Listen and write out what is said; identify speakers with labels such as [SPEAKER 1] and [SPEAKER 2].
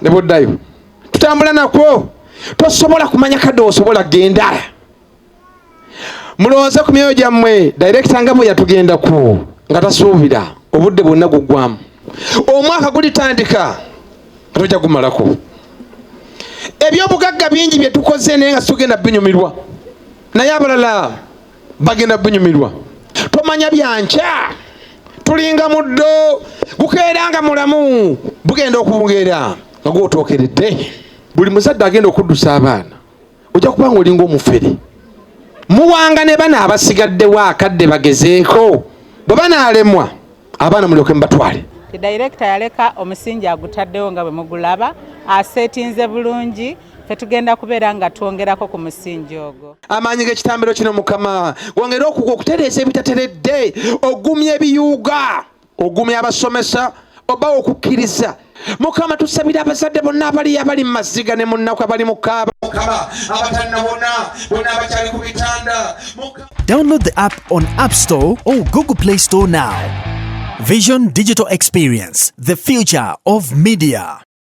[SPEAKER 1] ne boddayo tutambula nakwo tosobola kumanya kadde osobola genda mulowooze ku myoyo gyammwe director nga bwe yatugendako nga tasuubira obudde bwonna guggwamu omwaka gulitandika tojja gumalako ebyobugagga bingi bye tukoze naye nga tugenda binyumirwa naye abalala bagenda binyumirwa tomanya byanca tulinga muddo gukeera nga mulamu bugenda okubungeera nga gwotookeredde buli muzadde agenda okuddusa abaana ojja kubanga olinga omufere muwanga ne bana abasigaddewo akadde bagezeeko bwe banaalemwa abaana mulyoke mubatwale.
[SPEAKER 2] Director yaleka omusingi agutaddewo nga bwe mugulaba asetinze bulungi fe tugenda kubeera nga twongerako ku musingi ogwo.
[SPEAKER 1] Amaanyi g'ekitambiro kino Mukama wongere okutereeza ebitateredde ogumya ebiyuuga ogumya abasomesa oba okukkiriza Mukama tusabira abazadde bonna abali mu maziga ne mu nnaku abali mu kaaba Mukama abatannabona bonna abakyali ku bitanda.
[SPEAKER 3] Download the app on App Store or Google Play Store now. Vision Digital Experience, the future of media.